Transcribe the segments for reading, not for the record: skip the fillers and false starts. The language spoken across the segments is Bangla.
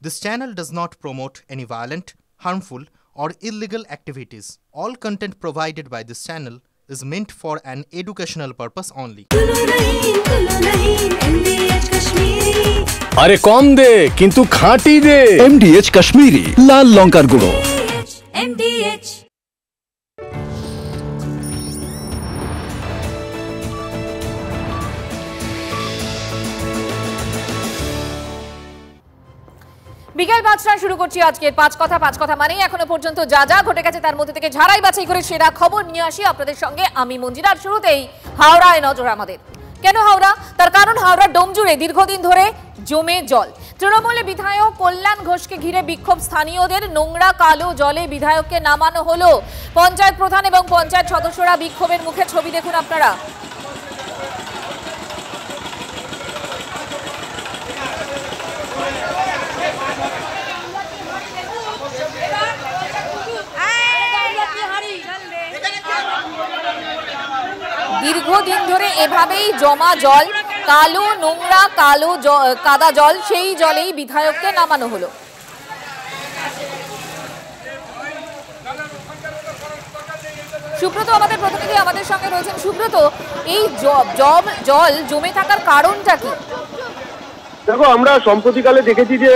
This channel does not promote any violent, harmful, or illegal activities. All content provided by this channel is meant for an educational purpose only. আরে কম দে কিন্তু খাঁটি দে। MDH কাশ্মীরি লাল লঙ্কার গুঁড়ো। MDH বিকেল ৫টায় শুরু করছি আজকের পাঁচ কথা মানেই এখনো পর্যন্ত যা যা ঘটে গেছে তার মধ্যে থেকে ঝাড়াই বাছাই করে সেরা খবর নিয়ে আসি আপনাদের সঙ্গে আমি মঞ্জিরার। শুরুতেই হাওড়ায় নজর আমাদের। কেন হাওড়া? তার কারণ হাওড়ার ডোমজুড়ে দীর্ঘদিন ধরে জমে জল। তৃণমূলের বিধায়ক কল্যাণ ঘোষকে ঘিরে বিক্ষোভ স্থানীয়দের। নোংরা কালো জলে বিধায়ককে নামানো হলো। পঞ্চায়েত প্রধান এবং পঞ্চায়েত সদস্যরা বিক্ষোভের মুখে। ছবি দেখুন আপনারা। দীর্ঘদিন ধরে এভাবেই জমা জল, কালো নোংরা কাদা জল, সেই জলেই বিধায়ককে নামানো হলো। সুব্রত আমাদের প্রতিনিধি আমাদের সঙ্গে রয়েছেন। সুব্রত, এই জল জমে থাকার কারণটা কি? দেখো, আমরা সম্প্রতিকালে দেখেছি যে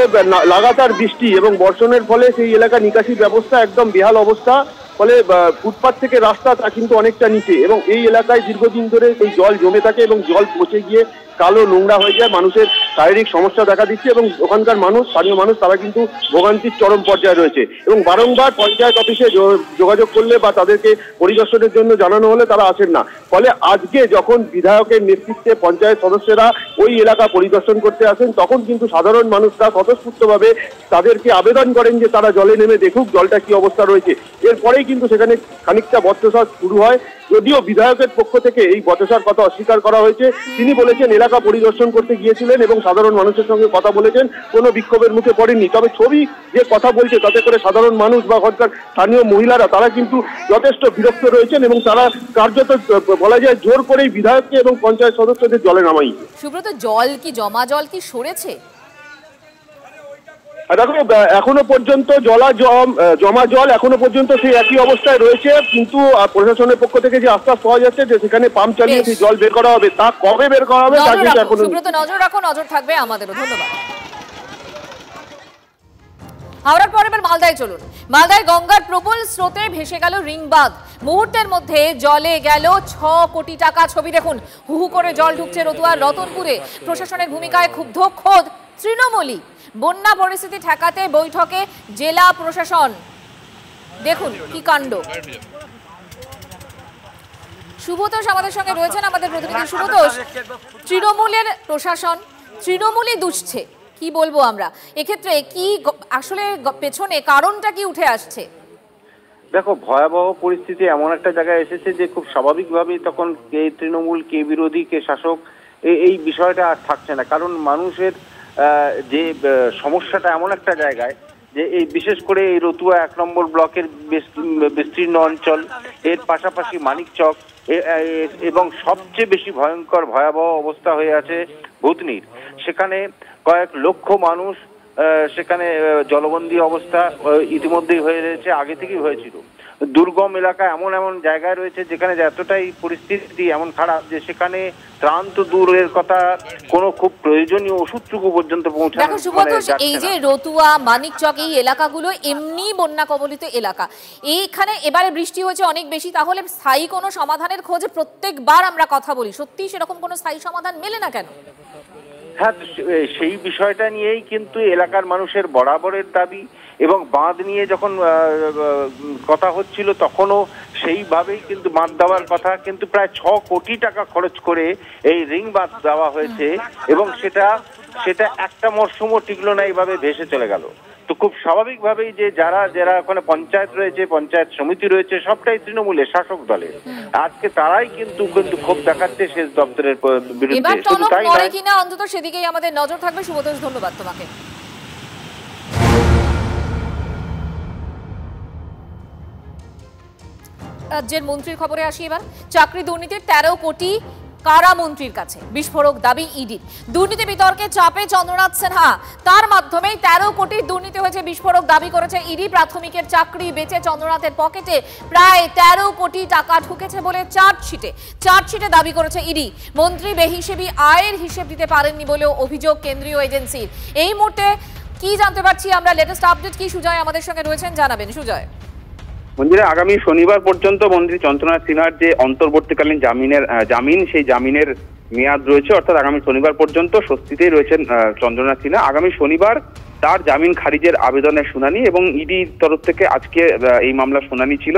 লাগাতার বৃষ্টি এবং বর্ষণের ফলে সেই এলাকা নিকাশি ব্যবস্থা একদম বেহাল অবস্থা। ফলে ফুটপাত থেকে রাস্তা তা কিন্তু অনেকটা নিচে, এবং এই এলাকায় দীর্ঘদিন ধরে এই জল জমে থাকে এবং জল পচে গিয়ে কালো নোংরা হয়ে যায়। মানুষের শারীরিক সমস্যা দেখা দিচ্ছে এবং ওখানকার স্থানীয় মানুষ তারা কিন্তু ভোগান্তির চরম পর্যায়ে রয়েছে। এবং বারংবার পঞ্চায়েত অফিসে যোগাযোগ করলে বা তাদেরকে পরিদর্শনের জন্য জানানো হলে তারা আসেন না। ফলে আজকে যখন বিধায়কের নেতৃত্বে পঞ্চায়েত সদস্যরা ওই এলাকা পরিদর্শন করতে আসেন, তখন কিন্তু সাধারণ মানুষরা স্বতঃস্ফূর্তভাবে তাদেরকে আবেদন করেন যে তারা জলে নেমে দেখুক জলটা কি অবস্থা রয়েছে। এরপরেই কিন্তু সেখানে খানিকটা বচসা শুরু হয়। যদিও বিধায়কের পক্ষ থেকে এই বচসার কথা অস্বীকার করা হয়েছে। তিনি বলেছেন এলাকা পরিদর্শন করতে গিয়েছিলেন এবং সাধারণ মানুষের সঙ্গে কথা বলেছেন, কোনো বিক্ষোভের মুখে পড়েননি। তবে ছবি যে কথা বলছে তাতে করে সাধারণ মানুষ বা ওখানকার স্থানীয় মহিলারা তারা কিন্তু যথেষ্ট বিরক্ত রয়েছেন এবং তারা কার্যত বলা যায় জোর করেই বিধায়ককে এবং পঞ্চায়েত সদস্যদের জলে নামাইছে। সুব্রত, জল কি জমা জল কি সরেছে? দেখো, এখনো পর্যন্ত জমা জল এখনো পর্যন্ত সেই একই অবস্থায় রয়েছে, কিন্তু প্রশাসনের পক্ষ থেকে যে আশ্বাস পাওয়া যাচ্ছে যে সেখানে পাম্প চালিয়ে সেই জল বের করা হবে, তা কবে বের করা হবে তা কিন্তু এখনো। সুব্রত, নজর রাখো, নজর থাকবে আমাদেরও। ধন্যবাদ। হাওড়ার পর এবার মালদায় চলুন। মালদায় গঙ্গার প্রবল স্রোতে ভেসে গেল রিংবাঁধ। মুহূর্তের মধ্যে জলে গেল 6 কোটি টাকা। ছবি দেখুন। হু হু করে জল ঢুকছে রতুয়ার রতনপুরে। প্রশাসনের ভূমিকায় ক্ষুব্ধ খোদ তৃণমূলই। বন্যা পরিস্থিতি ঠেকাতে বৈঠকে জেলা প্রশাসন। দেখুন কি কাণ্ড। শুভতোষ আমাদের সঙ্গে রয়েছেন, আমাদের প্রতিনিধি। শুভতোষ, তৃণমূলের প্রশাসন তৃণমূলই দুষছে, কি বলবো আমরা এক্ষেত্রে? কি আসলে পেছনে কারণটা কি উঠে আসছে? দেখো, ভয়াবহ পরিস্থিতি এমন একটা জায়গায় এসেছে যে খুব স্বাভাবিকভাবেই তখন কে তৃণমূল, কে বিরোধী, কে শাসক, এই বিষয়টা আর থাকছে না। কারণ মানুষের যে সমস্যাটা এমন একটা জায়গায় যে এই বিশেষ করে এই রতুয়া 1 নম্বর ব্লকের বিস্তীর্ণ অঞ্চল, এর পাশাপাশি মানিকচক, এবং সবচেয়ে বেশি ভয়াবহ অবস্থা হয়ে আছে ভূতনির। সেখানে কয়েক লক্ষ মানুষ সেখানে জলবন্দী অবস্থা ইতিমধ্যেই হয়ে রয়েছে, আগে থেকেই হয়েছিল। দুর্গম এলাকা এমন জায়গায় রয়েছে যেখানে এতটাই পরিস্থিতি এমন খারাপ যে সেখানে ত্রাণ তো দূরের কথা, কোনো খুব প্রয়োজনীয় ওষুধটুকু পর্যন্ত পৌঁছানো। দেখো সুব্রত, এই যে রতুয়া, মানিকচক, এই এলাকাগুলো এমনি বন্যা কবলিত এলাকা। এইখানে এবারে বৃষ্টি হয়েছে অনেক বেশি, তাহলে স্থায়ী কোনো সমাধানের খোঁজে প্রত্যেকবার আমরা কথা বলি, সত্যি সেরকম কোনো স্থায়ী সমাধান মেলে না কেন? হ্যাঁ, সেই বিষয়টা নিয়েই কিন্তু এলাকার মানুষের বরাবরের দাবি। এবং বাঁধ নিয়ে যখন কথা হচ্ছিল তখনও সেইভাবেই কিন্তু বাঁধ দেওয়ার কথা, কিন্তু প্রায় 6 কোটি টাকা খরচ করে এই রিং বাঁধ দেওয়া হয়েছে এবং সেটা একটা মরশুমও টিকলো না, এইভাবে ভেসে চলে গেল। তো খুব স্বাভাবিকভাবেই যে যারা ওখানে পঞ্চায়েত রয়েছে, পঞ্চায়েত সমিতি রয়েছে, সবটাই তৃণমূলের শাসক দলের। আজকে তারাই কিন্তু ক্ষোভ দেখাচ্ছে সেচ দপ্তরের বিরুদ্ধে। শুধু তাই নয়, কিনা অন্তত সেদিকেই আমাদের নজর থাকবে। শুভতোষ, ধন্যবাদ তোমাকে। রাজ্যের মন্ত্রীর খবরে আসি এবার। চাকরি দুর্নীতির 13 কোটি কারা মন্ত্রীর কাছে। বিস্ফোরক দাবি ইডির। দুর্নীতি বিতর্কে চাপে চন্দ্রনাথ সিনহা, তার মাধ্যমেই 13 কোটি দুর্নীতি হয়েছে বিস্ফোরক দাবি করেছে ইডি। প্রাথমিকের চাকরি বেচে চন্দ্রনাথের পকেটে প্রায় 13 কোটি টাকা ঢুকেছে বলে চার্জশিটে দাবি করেছে ইডি। মন্ত্রী বেহিসেবি আয়ের হিসেব দিতে পারেননি বলেও অভিযোগ কেন্দ্রীয় এজেন্সির। এই মুহূর্তে কি জানতে পারছি আমরা, লেটেস্ট আপডেট কি সুজয় আমাদের সঙ্গে রয়েছেন, জানাবেন সুজয়। মন্দিরে আগামী শনিবার পর্যন্ত মন্ত্রী চন্দ্রনাথ সিনহার যে অন্তর্বর্তীকালীন জামিন সেই জামিনের মেয়াদ রয়েছে, অর্থাৎ আগামী শনিবার পর্যন্ত স্বস্তিতেই রয়েছেন চন্দ্রনাথ সিনহা। আগামী শনিবার তার জামিন খারিজের আবেদনের শুনানি এবং ইডির তরফ থেকে আজকে এই মামলার শুনানি ছিল।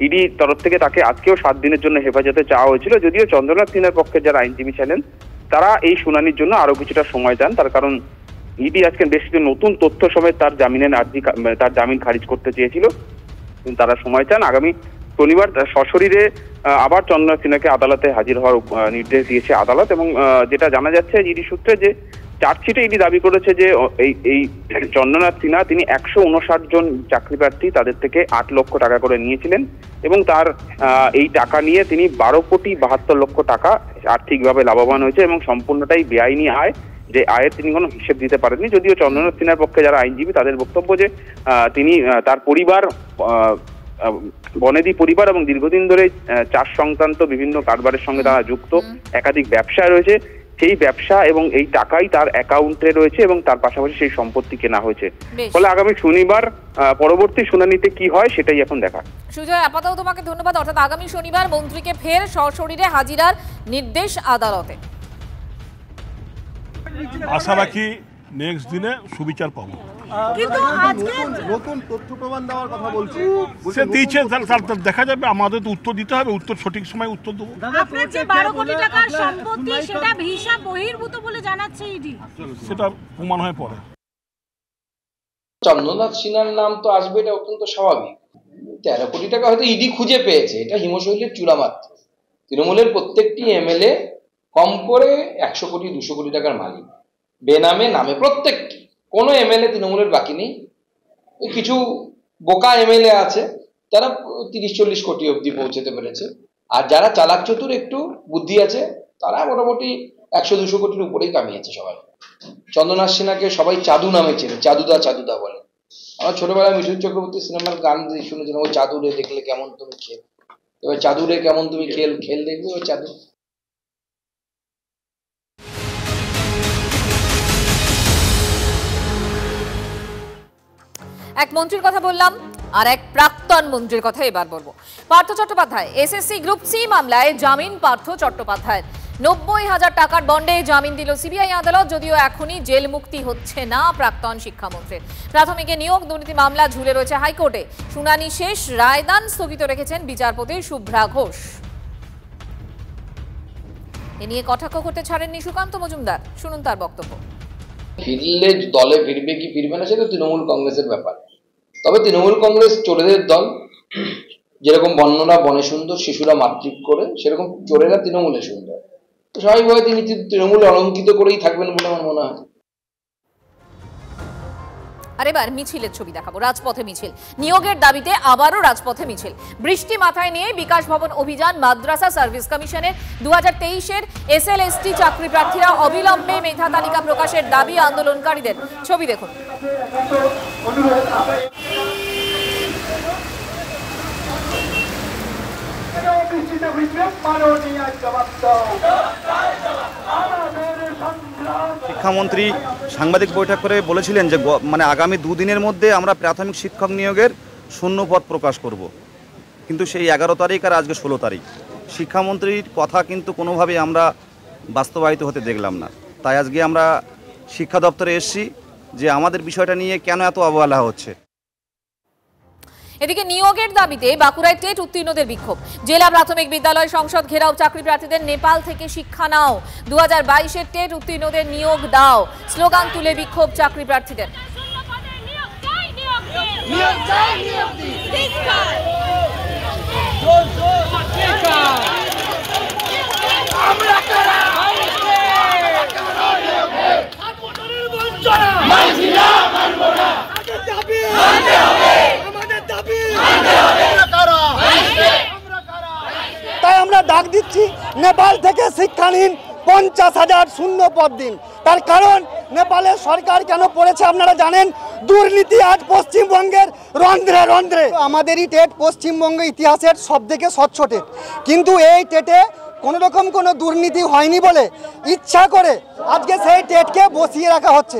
ইডি তরফ থেকে তাকে আজকেও 7 দিনের জন্য হেফাজতে চাওয়া হয়েছিল, যদিও চন্দ্রনাথ সিনহার পক্ষে যারা আইনজীবী ছিলেন তারা এই শুনানির জন্য আরো কিছুটা সময় চান। তার কারণ ইডি আজকে বেশ কিছু নতুন তথ্য সমেত তার জামিন খারিজ করতে চেয়েছিল, তারা সময় চান। আগামী শনিবার সশরীরে আবার চন্দ্রনাথ সিনহাকে আদালতে হাজির হওয়ার নির্দেশ দিয়েছে আদালত। এবং যেটা জানা যাচ্ছে ইডি সূত্রে, যে চার্জশিটে ইডি দাবি করেছে যে এই চন্দ্রনাথ সিনহা তিনি 159 জন চাকরি প্রার্থী তাদের থেকে 8 লক্ষ টাকা করে নিয়েছিলেন এবং তার এই টাকা নিয়ে তিনি 12 কোটি 72 লক্ষ টাকা আর্থিকভাবে লাভবান হয়েছে এবং সম্পূর্ণটাই বেআইনি আয়, যে আয়ের তিনি কোনো হিসেব দিতে পারেননি। যদিও চন্দ্রনাথ সিনহার পক্ষে যারা আইনজীবী তাদের বক্তব্য যে তিনি তার পরিবার, বনেদি পরিবার এবং দীর্ঘদিন ধরে চাষ সংক্রান্ত বিভিন্ন কারবারের সঙ্গে তারা যুক্ত, একাধিক ব্যবসায় রয়েছে, সেই ব্যবসা এবং এই টাকাই তার অ্যাকাউন্টে রয়েছে এবং তার পাশাপাশি সেই সম্পত্তি কেনা হয়েছে। ফলে আগামী শনিবার পরবর্তী শুনানিতে কি হয় সেটাই এখন দেখা। সুজয়, আপাতত তোমাকে ধন্যবাদ। অর্থাৎ আগামী শনিবার মন্ত্রীকে ফের সশরীরে হাজিরার নির্দেশ আদালতে। আশা রাখি নেক্সট দিনে সুবিচার পাবো। কিন্তু আজকে নতুন তথ্য প্রমাণ দেওয়ার কথা বলছি, সে দিয়েছে, দেখা যাবে। আমাদের তো উত্তর দিতে হবে, উত্তর সঠিক সময় উত্তর দেবো। আপনার যে 12 কোটি টাকার সম্পত্তি সেটা হিসাব বহির্ভূত বলে জানাচ্ছে ইডি, সেটা প্রমাণ হয়ে পড়ে। চন্দ্রনাথ সিনহার নাম তো আসবে, এটা অত্যন্ত স্বাভাবিক। 13 কোটি টাকা হয়তো ইডি খুঁজে পেয়েছে, এটা হিমশৈলের চূড়া মাত্র। তৃণমূলের প্রত্যেকটি এমএলএ কম করে 100 কোটি 200 কোটি টাকার মালিক, বেনামে নামে প্রত্যেকটি। কোনো এমএলএ তৃণমূলের বাকি নেই। কিছু বোকা এমএলএ আছে তারা 30-40 কোটি অবধি পৌঁছতে পেরেছে, আর যারা চালাক চতুর একটু বুদ্ধি আছে তারা মোটামুটি 100-200 কোটির উপরেই কামিয়েছে সবাই। চন্দ্রনাথ সিনহাকে সবাই চাদু নামে চেনে, চাদুদা বলে। আমার ছোটবেলায় মিঠুন চক্রবর্তী সিনেমার গান শুনেছিলাম, ও চাদুরে দেখলে কেমন তুমি খেল। এবার চাদুরে কেমন তুমি খেল দেখবে, ও চাদু। এক মন্ত্রীর কথা বললাম, আর এক প্রাক্তন মন্ত্রীর কথা এবার বলবো। Partha Chattopadhyay SSC group C মামলায় জামিন পার্থ চট্টোপাধ্যায়ের। 90,000 টাকার বন্ডে জামিন দিল সিবিআই আদালত, যদিও এখনই জেল মুক্তি হচ্ছে না প্রাক্তন শিক্ষামন্ত্রীর। প্রাথমিকে নিয়োগ দুর্নীতি মামলা ঝুলে রয়েছে হাইকোর্টে। শুনানি শেষ, রায়দান স্থগিত রেখেছেন বিচারপতি শুভ্রা ঘোষ। এ নিয়ে কটাক্ষ করতে ছাড়েননি সুকান্ত মজুমদার, শুনুন তার বক্তব্য। ফিরলে দলে ফিরবে কি ফিরবে না সেটা তৃণমূল কংগ্রেসের ব্যাপার। তবে তৃণমূল কংগ্রেস চোরেদের দল, যেরকম বন্যরা বনে সুন্দর, শিশুরা মাতৃক করে, সেরকম চোরেরা তৃণমূলে সুন্দর। তো স্বাভাবিকভাবে তিনি তৃণমূল অলঙ্কিত করেই থাকবেন বলে আমার মনে হয়। আর এবার মিছিলের ছবি দেখাবো। রাজপথে মিছিল, নিয়োগের দাবিতে আবারও রাজপথে মিছিল। বৃষ্টি মাথায় নিয়ে বিকাশ ভবন অভিযান। মাদ্রাসা সার্ভিস কমিশনের 2023-এর SL/ST চাকরি প্রার্থীরা অবিলম্বে মেধা তালিকা প্রকাশের দাবি আন্দোলনকারীদের। ছবি দেখুন। শিক্ষামন্ত্রী সাংবাদিক বৈঠক করে বলেছিলেন যে আগামী 2 দিনের মধ্যে আমরা প্রাথমিক শিক্ষক নিয়োগের শূন্য পদ প্রকাশ করব, কিন্তু সেই 11 তারিখ আর আজকে 16 তারিখ। শিক্ষামন্ত্রীর কথা কিন্তু কোনোভাবেই আমরা বাস্তবায়িত হতে দেখলাম না। তাই আজকে আমরা শিক্ষা দপ্তরে এসেছি যে আমাদের বিষয়টা নিয়ে কেন এত অবহেলা হচ্ছে। এদিকে নিয়োগের দাবিতে বাঁকুড়ায় টেট উত্তীর্ণদের বিক্ষোভ। জেলা প্রাথমিক বিদ্যালয় সংসদ ঘেরাও, চাকরি প্রার্থীদের নেপাল থেকে শিক্ষা নাও, 2022-এর টেট উত্তীর্ণদের নিয়োগ দাও, স্লোগান তুলে বিক্ষোভ চাকরি প্রার্থীদের। তাই আমরা ডাক দিচ্ছি নেপাল থেকে শিক্ষাহীন 50,000 শূন্য পদ দিন। তার কারণ নেপালের সরকার কেন পড়েছে আপনারা জানেন, দুর্নীতি আজ পশ্চিমবঙ্গের রন্ধ্রে রন্ধ্রে। আমাদেরই টেট পশ্চিমবঙ্গ ইতিহাসের সবথেকে স্বচ্ছ টেট, কিন্তু এই টেটে কোনো রকম কোনো দুর্নীতি হয়নি বলে ইচ্ছা করে আজকে সেই টেটকে বসিয়ে রাখা হচ্ছে।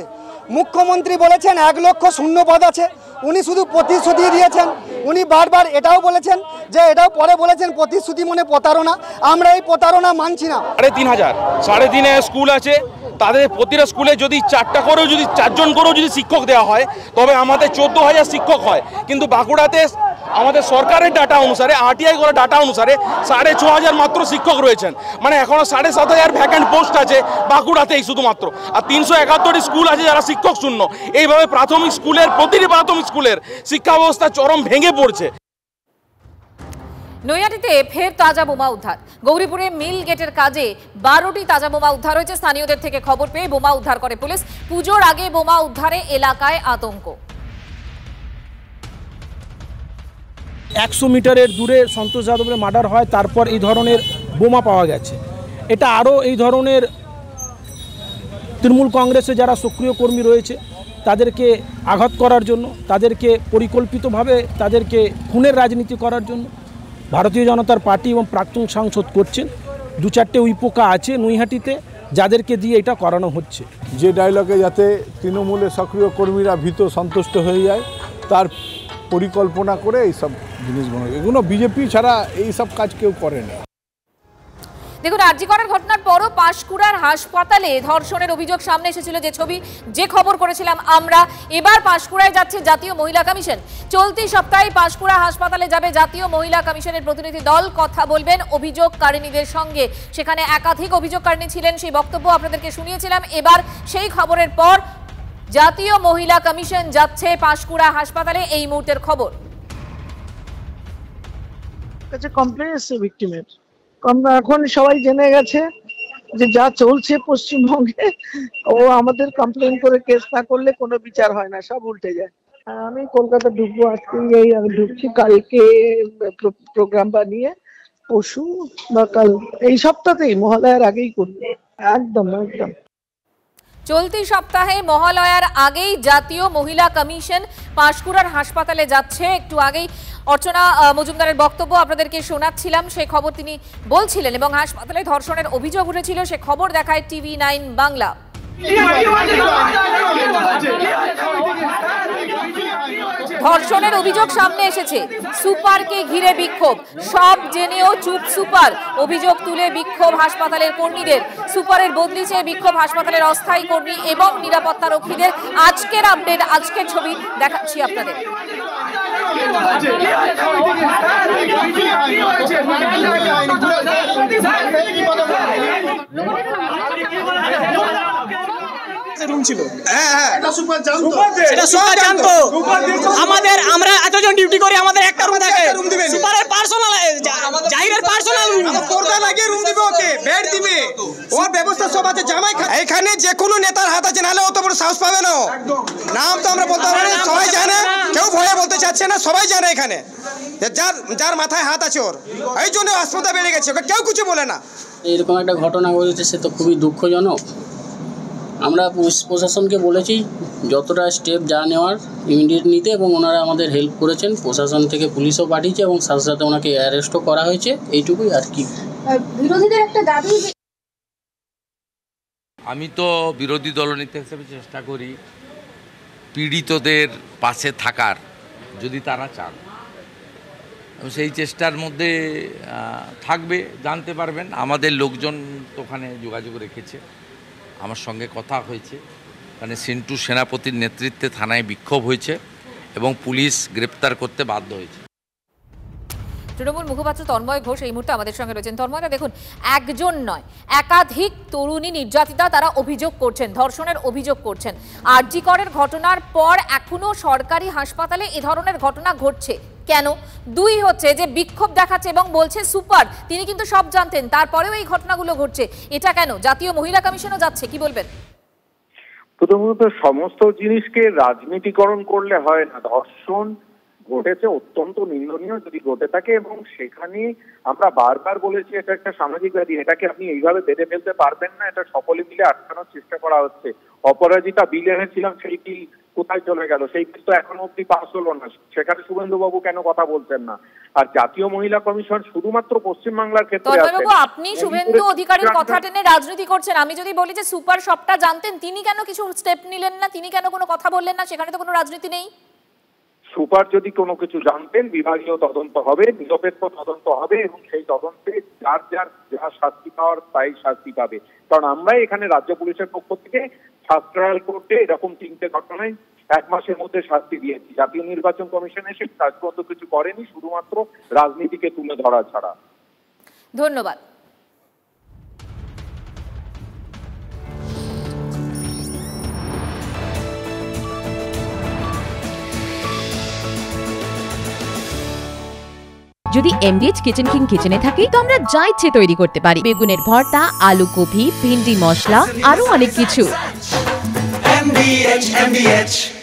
মুখ্যমন্ত্রী বলেছেন 1 লক্ষ শূন্য পদ আছে, উনি শুধু প্রতিশ্রুতি দিয়েছেন। উনি বারবার এটাও বলেছেন যে এটাও পরে বলেছেন প্রতিশ্রুতি মনে প্রতারণা। আমরা এই প্রতারণা মানছি না। 3,500 3.5 স্কুল আছে, তাদের প্রতিটা স্কুলে যদি 4 জন করেও যদি শিক্ষক দেওয়া হয় তবে আমাদের 14,000 শিক্ষক হয়। কিন্তু বাঁকুড়াতে আমাদের সরকারের ডাটা অনুসারে, আরটিআই করা ডাটা অনুসারে 6,500 মাত্র শিক্ষক রয়েছেন। মানে এখনো 7,500 ভ্যাকেন্ট পোস্ট আছে বাঁকুড়াতেই শুধুমাত্র। আর 371টি স্কুল আছে যারা শিক্ষক শূন্য। এইভাবে প্রতিটি প্রাথমিক স্কুলের শিক্ষা ব্যবস্থা চরম ভেঙে পড়ছে। নৈহাটিতে ফের তাজা বোমা উদ্ধার। গৌরীপুরে মিল গেটের কাজে 12টি তাজা বোমা উদ্ধার হয়েছে। স্থানীয়দের থেকে খবর পেয়ে বোমা উদ্ধার করে পুলিশ। পুজোর আগে বোমা উদ্ধারে এলাকায় আতঙ্ক। 100 মিটারের দূরে সন্তোষ যাদবের মার্ডার হয়, তারপর এই ধরনের বোমা পাওয়া গেছে। এটা আরও এই ধরনের তৃণমূল কংগ্রেসে যারা সক্রিয় কর্মী রয়েছে তাদেরকে আঘাত করার জন্য, তাদেরকে পরিকল্পিতভাবে তাদেরকে খুনের রাজনীতি করার জন্য ভারতীয় জনতার পার্টি এবং প্রাক্তন সাংসদ করছেন। 2-4টে উইপোকা আছে নৈহাটিতে যাদেরকে দিয়ে এটা করানো হচ্ছে। যে ডায়লগে যাতে তৃণমূলের সক্রিয় কর্মীরা ভীত সন্তুষ্ট হয়ে যায় তার পরিকল্পনা করে এইসব জিনিসগুলো, এগুলো বিজেপি ছাড়া এইসব কাজ কেউ করে না। দেখুন, আরজি করার ঘটনার পরও পাঁশকুড়ার হাসপাতালে ধর্ষণের অভিযোগ সামনে এসেছিল, যে খবর করেছিলাম আমরা। এবার পাঁশকুড়ায় যাচ্ছে জাতীয় মহিলা কমিশন। চলতি সপ্তাহে পাঁশকুড়া হাসপাতালে যাবে জাতীয় মহিলা কমিশনের প্রতিনিধি দল। কথা বলবেন অভিযোগকারিণীদের সঙ্গে। সেখানে একাধিক অভিযোগকারিণী ছিলেন, সেই বক্তব্য আপনাদেরকে শুনিয়েছিলাম। এবার সেই খবরের পর জাতীয় মহিলা কমিশন যাচ্ছে পাঁশকুড়া হাসপাতালে। এই মুহূর্তের খবর। কমপ্লেন এসছে ভিকটিমের। এখন সবাই জেনে গেছে যে যা চলছে পশ্চিমবঙ্গে, ও আমাদের কমপ্লেন করে কেস না করলে কোনো বিচার হয় না, সব উল্টে যায়। আমি কলকাতা ঢুকবো আজকে, আমি ঢুকছি। কালকে প্রোগ্রাম বানিয়ে পরশু বা কাল এই সপ্তাহতেই মহালয়ার আগেই করবো। একদম একদম চলতি সপ্তাহে মহালয়ার আগেই জাতীয় মহিলা কমিশন পাঁশকুড়ার হাসপাতালে যাচ্ছে। একটু আগেই অর্চনা মজুমদারের বক্তব্য আপনাদেরকে শোনাচ্ছিলাম, সে খবর তিনি বলছিলেন। এবং হাসপাতালে ধর্ষণের অভিযোগ উঠেছিল, সে খবর দেখায় TV9 বাংলা। ধর্ষণের অভিযোগ সামনে এসেছে, সুপারকে ঘিরে বিক্ষোভ। সব জেনেও চুপ সুপার। অভিযোগ তুলে বিক্ষোভ হাসপাতালের কর্মীদের। সুপারের বদলি চেয়ে বিক্ষোভ হাসপাতালের অস্থায়ী কর্মী এবং নিরাপত্তা রক্ষীদের। আজকের আপডেট, আজকের ছবি দেখাচ্ছি আপনাদের। আমরা এতজন ডিউটি করি, আমাদের একটা রুম থাকে। সুপারের পার্সোনাল, জাহিরের পার্সোনাল পর্দা লাগিয়ে রুম দিবে, ওকে বেড দিবে, ওর ব্যবস্থা সব আছে। জামাই এখানে যে কোনো নেতার হাত আছে, নাহলে অত বড় সাহস পাবে না। নাম তো আমরা বলতে পারি না, সবাই জানে, কেউ ভয়ে বলতে চাচ্ছে না, সবাই জানে এখানে যার মাথায় হাত আছে ওর। এই জন্য হাসপাতাল বেড়ে গেছে, ওকে কেউ কিছু বলে না। এরকম একটা ঘটনা ঘটেছে, সে তো খুবই দুঃখজনক। আমরা প্রশাসনকে বলেছি যতটা স্টেপ যা নেওয়ার ইমিডিয়েট নিতে, এবং ওনারা আমাদের হেল্প করেছেন। প্রশাসন থেকে পুলিশও পাঠিয়েছে এবং সাথে সাথে ওনাকে অ্যারেস্টও করা হয়েছে। এইটুকুই আর কি। বিরোধীদের একটা দাবি, আমি তো বিরোধী দলনেতা হিসেবে চেষ্টা করি পীড়িতদের পাশে থাকার, যদি তারা চান। সেই চেষ্টার মধ্যে থাকবে, জানতে পারবেন। আমাদের লোকজন তো ওখানে যোগাযোগ রেখেছে, আমার সঙ্গে কথা হয়েছে। মানে সিন্টু সেনাপতির নেতৃত্বে থানায় বিক্ষোভ হয়েছে এবং পুলিশ গ্রেপ্তার করতে বাধ্য হয়েছে। তৃণমূল মুখপাত্র তন্ময় ঘোষ এই মুহূর্তে আমাদের সঙ্গে রয়েছেন। তন্ময়দা, দেখুন, একজন নয় একাধিক তরুণী নির্যাতিতা তারা অভিযোগ করছেন, ধর্ষণের অভিযোগ করছেন। আরজি করের ঘটনার পর এখনো সরকারি হাসপাতালে এ ধরনের ঘটনা ঘটছে কেন? দুই হচ্ছে যে বিক্ষোভ দেখাচ্ছে এবং বলছে সুপার তিনি কিন্তু সব জানতেন, তারপরেও এই ঘটনাগুলো ঘটছে, এটা কেন? জাতীয় মহিলা কমিশনও যাচ্ছে, কি বলবেন? প্রথমত সমস্ত জিনিসকে রাজনীতিকরণ করলে হয় না। ধর্ষণ, ঘটেছে অত্যন্ত নিন্দনীয় যদি ঘটে থাকে, এবং সেখানে আমরা বারবার বলেছি এটা একটা সামাজিক ব্যাধি, এটাকে আপনি এইভাবে বেঁধে ফেলতে পারবেন না, এটা সকলে মিলে আটকানোর চেষ্টা করা হচ্ছে। অপরাজিতা বিল এনেছিলাম, সেই বিল কোথায় চলে গেল? সেই বিল তো এখনো অব্দি পাস হলো না, সেখানে শুভেন্দুবাবু কেন কথা বলছেন না? আর জাতীয় মহিলা কমিশন শুধুমাত্র পশ্চিমবাংলার ক্ষেত্রে তন্ময়বাবু, আপনি শুভেন্দু অধিকারীর কথা টেনে রাজনীতি করছেন। আমি যদি বলি যে সুপার সবটা জানতেন, তিনি কেন কিছু স্টেপ নিলেন না, তিনি কেন কোনো কথা বললেন না? সেখানে তো কোনো রাজনীতি নেই। সুপার যদি কোনো কিছু জানতেন, বিভাগীয় তদন্ত হবে, নিরপেক্ষ তদন্ত হবে, এবং সেই তদন্তে যার যার যা শাস্তি পাওয়ার তাই শাস্তি পাবে। কারণ আমরা এখানে রাজ্য পুলিশের পক্ষ থেকে ফার্স্ট ট্রায়াল কোর্টে এরকম 3টে ঘটনায় 1 মাসের মধ্যে শাস্তি দিয়েছি। জাতীয় নির্বাচন কমিশন এসে কাজ পর্যন্ত কিছু করেনি, শুধুমাত্র রাজনীতিকে তুলে ধরা ছাড়া। ধন্যবাদ। যদি এমডিএইচ কিচেন কিং কিচেনে থাকি তো আমরা যা ইচ্ছে তৈরি করতে পারি। বেগুনের ভর্তা, আলু কপি, ভিন্ডি মশলা, আরো অনেক কিছু। MDH